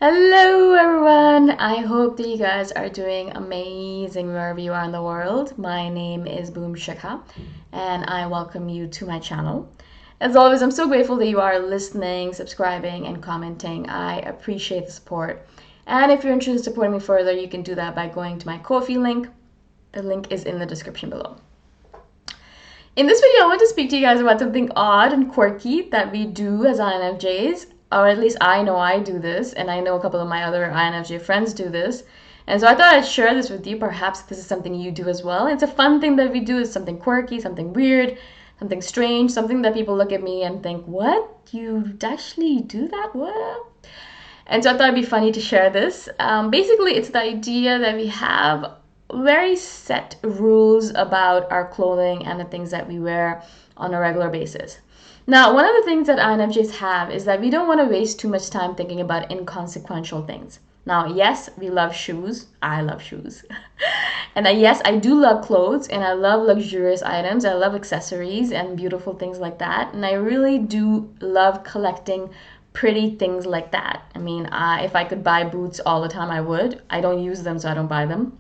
Hello everyone! I hope that you guys are doing amazing wherever you are in the world. My name is Shikha and I welcome you to my channel. As always, I'm so grateful that you are listening, subscribing, and commenting. I appreciate the support. And if you're interested in supporting me further, you can do that by going to my Ko-fi link. The link is in the description below. In this video, I want to speak to you guys about something odd and quirky that we do as INFJs, or at least I know I do this, and I know a couple of my other INFJ friends do this. And so I thought I'd share this with you. Perhaps this is something you do as well. It's a fun thing that we do. It's something quirky, something weird, something strange, something that people look at me and think, what? You actually do that? What? And so I thought it'd be funny to share this. Basically, it's the idea that we have very set rules about our clothing and the things that we wear on a regular basis. Now, one of the things that INFJs have is that we don't want to waste too much time thinking about inconsequential things. Now, yes, we love shoes. I love shoes. And yes, I do love clothes and I love luxurious items. I love accessories and beautiful things like that. And I really do love collecting pretty things like that. I mean, if I could buy boots all the time, I would. I don't use them, so I don't buy them.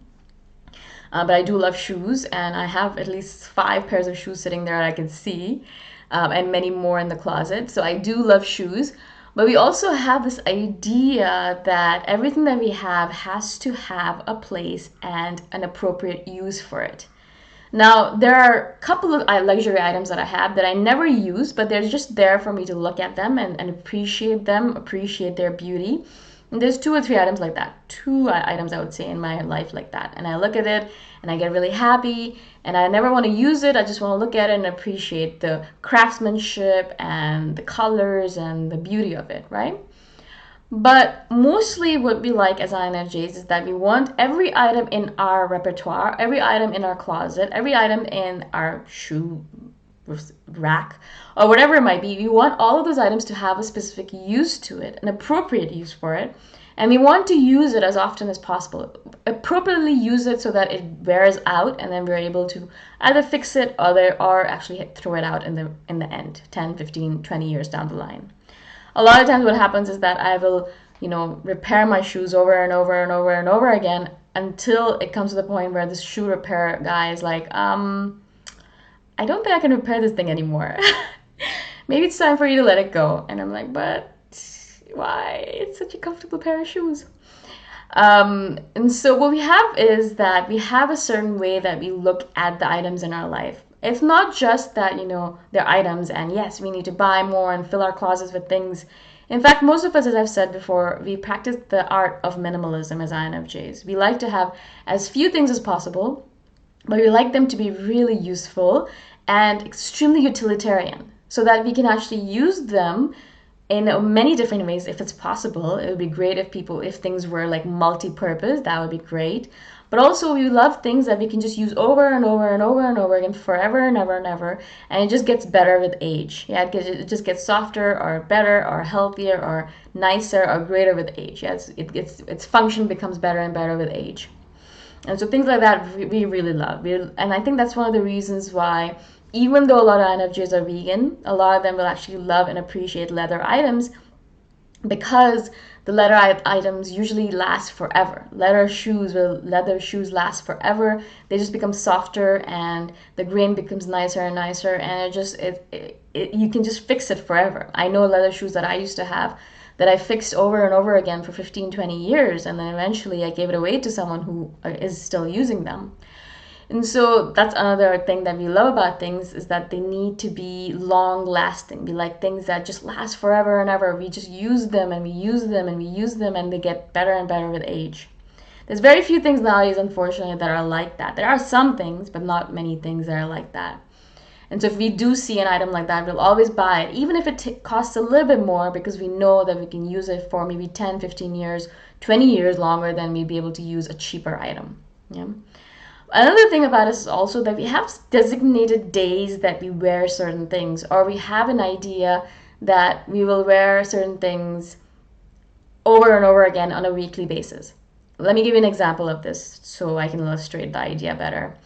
But I do love shoes, and I have at least 5 pairs of shoes sitting there that I can see, and many more in the closet. So I do love shoes. But we also have this idea that everything that we have has to have a place and an appropriate use for it. Now, there are a couple of luxury items that I have that I never use, but they're just there for me to look at them and appreciate them, appreciate their beauty. And there's 2 or 3 items like that. 2 items I would say in my life like that. And I look at it and I get really happy and I never want to use it. I just want to look at it and appreciate the craftsmanship and the colors and the beauty of it, right? But mostly what we like as INFJs is that we want every item in our repertoire, every item in our closet, every item in our shoe rack, or whatever it might be. We want all of those items to have a specific use to it, an appropriate use for it. And we want to use it as often as possible. Appropriately use it so that it wears out and then we're able to either fix it or actually throw it out in the end, 10, 15, 20 years down the line. A lot of times what happens is that I will, repair my shoes over and over and over and over again until it comes to the point where this shoe repair guy is like, I don't think I can repair this thing anymore. Maybe it's time for you to let it go. And I'm like, but why? It's such a comfortable pair of shoes. And so what we have is that we have a certain way that we look at the items in our life. It's not just that, they're items and yes, we need to buy more and fill our closets with things. In fact, most of us, as I've said before, we practice the art of minimalism as INFJs. We like to have as few things as possible, but we like them to be really useful and extremely utilitarian so that we can actually use them in many different ways if it's possible. It would be great if things were like multi-purpose. That would be great. But also we love things that we can just use over and over and over and over again forever and ever and ever, and it just gets better with age. Yeah, it just gets softer or better or healthier or nicer or greater with age. Yeah, its function becomes better and better with age. And so things like that we really love. And I think that's one of the reasons why, even though a lot of INFJs are vegan, a lot of them will actually love and appreciate leather items because the leather items usually last forever. Leather shoes last forever. They just become softer and the grain becomes nicer and nicer, and you can just fix it forever. I know leather shoes that I used to have that I fixed over and over again for 15, 20 years, and then eventually I gave it away to someone who is still using them. And so that's another thing that we love about things, is that they need to be long lasting, be like things that just last forever and ever. We just use them and we use them and we use them, and they get better and better with age. There's very few things nowadays, unfortunately, that are like that. There are some things, but not many things that are like that. And so if we do see an item like that, we'll always buy it, even if it costs a little bit more, because we know that we can use it for maybe 10, 15 years, 20 years longer than we'd be able to use a cheaper item. Yeah. Another thing about us is also that we have designated days that we wear certain things, or we have an idea that we will wear certain things over and over again on a weekly basis. Let me give you an example of this so I can illustrate the idea better.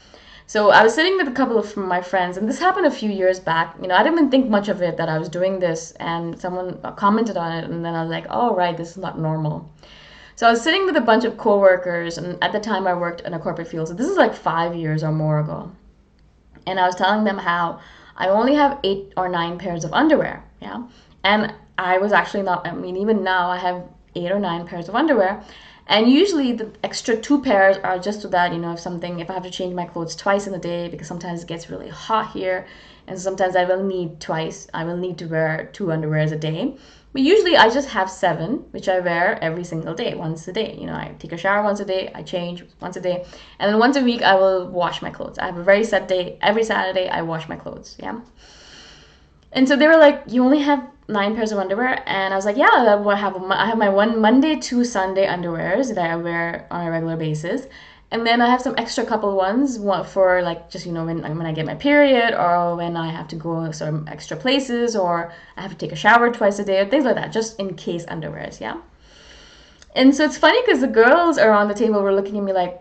So I was sitting with a couple of my friends, and this happened a few years back. I didn't even think much of it that I was doing this, and someone commented on it, and then I was like, oh, right, this is not normal. So I was sitting with a bunch of coworkers, and at the time I worked in a corporate field. So this is like 5 years or more ago. And I was telling them how I only have 8 or 9 pairs of underwear. Yeah. And I was actually not, I mean, even now I have 8 or 9 pairs of underwear. And usually the extra 2 pairs are just so that, if I have to change my clothes twice in a day, because sometimes it gets really hot here. And sometimes I will need to wear 2 underwears a day. But usually I just have 7, which I wear every single day, once a day. I take a shower once a day, I change once a day, and then once a week I will wash my clothes. I have a very set day. Every Saturday I wash my clothes. Yeah. And so they were like, "You only have 9 pairs of underwear?" And I was like, "Yeah, I have my one Monday to Sunday underwears that I wear on a regular basis." And then I have some extra couple ones for like just when I get my period, or when I have to go some extra places, or I have to take a shower twice a day, or things like that, just in case underwears, yeah. And so it's funny because the girls around the table were looking at me like,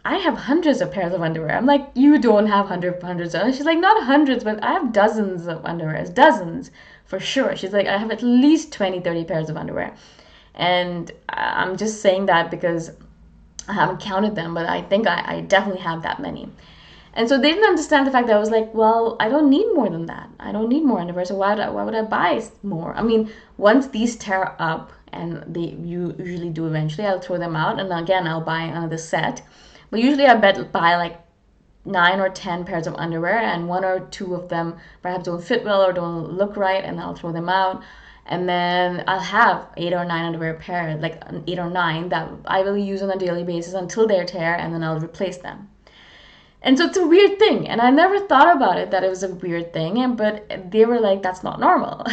I have hundreds of pairs of underwear. I'm like, you don't have hundreds of. She's like, not hundreds, but I have dozens of underwears, dozens for sure. She's like, I have at least 20, 30 pairs of underwear. And I'm just saying that because I haven't counted them, but I think I definitely have that many. And so they didn't understand the fact that I was like, well, I don't need more than that. I don't need more underwear, so why would I buy more? I mean, once these tear up, and they usually do eventually, I'll throw them out, and again, I'll buy another set. But usually I buy like 9 or 10 pairs of underwear, and 1 or 2 of them perhaps don't fit well or don't look right, and I'll throw them out. And then I'll have 8 or 9 underwear pair, like 8 or 9 that I will use on a daily basis until they tear, and then I'll replace them. And so it's a weird thing, and I never thought about it that it was a weird thing, but they were like, that's not normal.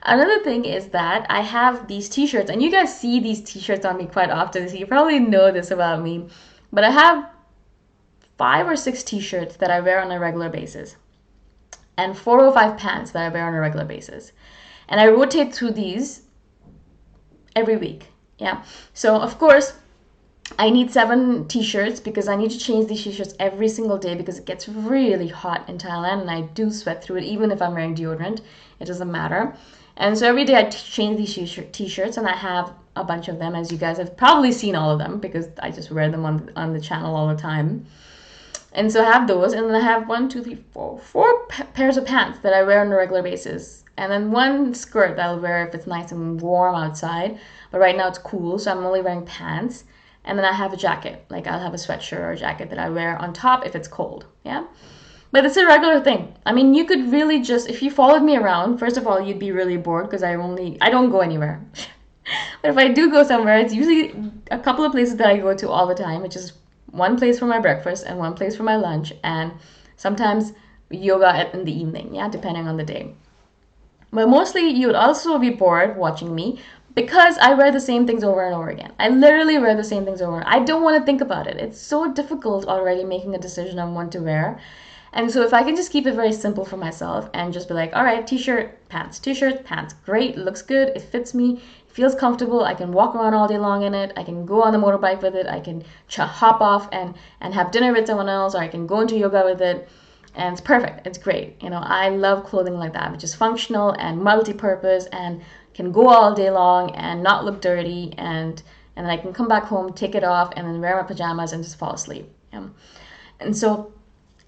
Another thing is that I have these t-shirts, and you guys see these t-shirts on me quite often, so you probably know this about me, but I have 5 or 6 t-shirts that I wear on a regular basis, and 4 or 5 pants that I wear on a regular basis. And I rotate through these every week. Yeah. So of course, I need 7 t-shirts because I need to change these t-shirts every single day because it gets really hot in Thailand, and I do sweat through it even if I'm wearing deodorant. It doesn't matter. And so every day I change these t-shirts, and I have a bunch of them, as you guys have probably seen all of them because I just wear them on the channel all the time. And so I have those, and then I have 4 pairs of pants that I wear on a regular basis. And then 1 skirt that I'll wear if it's nice and warm outside. But right now it's cool, so I'm only wearing pants. And then I have a jacket, like I'll have a sweatshirt or a jacket that I wear on top if it's cold, yeah? But it's a regular thing. I mean, you could really just, if you followed me around, first of all, you'd be really bored because I don't go anywhere. But if I do go somewhere, it's usually a couple of places that I go to all the time, which is 1 place for my breakfast and 1 place for my lunch, and sometimes yoga in the evening, yeah, depending on the day. But mostly you would also be bored watching me because I wear the same things over and over again. I literally wear the same things over. I don't want to think about it. It's so difficult already making a decision on what to wear. And so if I can just keep it very simple for myself and just be like, all right, t-shirt, pants, great, looks good, it fits me, it feels comfortable, I can walk around all day long in it, I can go on the motorbike with it, I can hop off and have dinner with someone else, or I can go into yoga with it. And it's perfect. It's great. I love clothing like that, which is functional and multi-purpose and can go all day long and not look dirty. And then I can come back home, take it off, and then wear my pajamas and just fall asleep. And so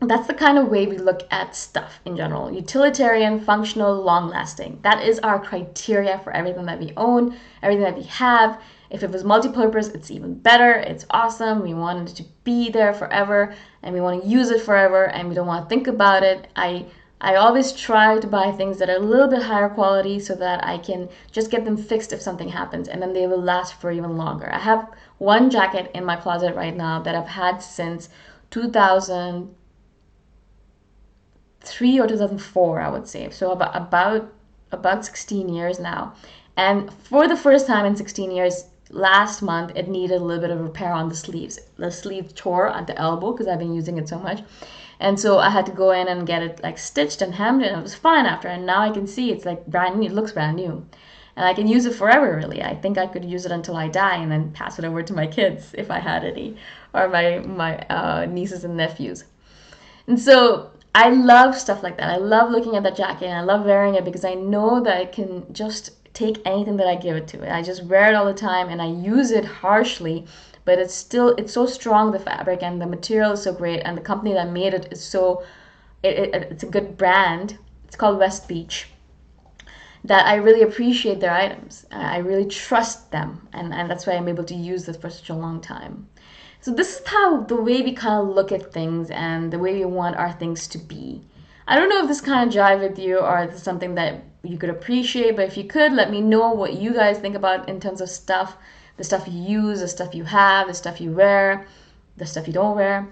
that's the kind of way we look at stuff in general. Utilitarian, functional, long-lasting. That is our criteria for everything that we own, everything that we have. If it was multi-purpose, it's even better. It's awesome. We want it to be there forever, and we want to use it forever, and we don't want to think about it. I always try to buy things that are a little bit higher quality so that I can just get them fixed if something happens, and then they will last for even longer. I have 1 jacket in my closet right now that I've had since 2003 or 2004, I would say. So about 16 years now. And for the first time in 16 years, last month, it needed a little bit of repair on the sleeves. The sleeve tore at the elbow because I've been using it so much. And so I had to go in and get it like stitched and hemmed, and it was fine after. And now I can see it's like brand new. It looks brand new. and I can use it forever, really. I think I could use it until I die and then pass it over to my kids if I had any, or my nieces and nephews. And so I love stuff like that. I love looking at that jacket and I love wearing it because I know that I can just take anything that I give it to. I just wear it all the time and I use it harshly, but it's so strong, the fabric, and the material is so great, and the company that made it is it's a good brand. It's called West Beach, that I really appreciate their items. I really trust them, and that's why I'm able to use this for such a long time. So this is how the way we kind of look at things and the way we want our things to be. I don't know if this kind of jive with you or if it's something that you could appreciate, but if you could, let me know what you guys think about in terms of stuff, the stuff you use, the stuff you have, the stuff you wear, the stuff you don't wear.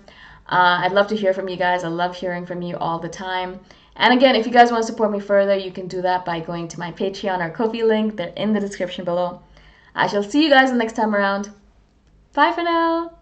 I'd love to hear from you guys. I love hearing from you all the time. And again, if you guys want to support me further, you can do that by going to my Patreon or Ko-fi link. They're in the description below. I shall see you guys the next time around. Bye for now.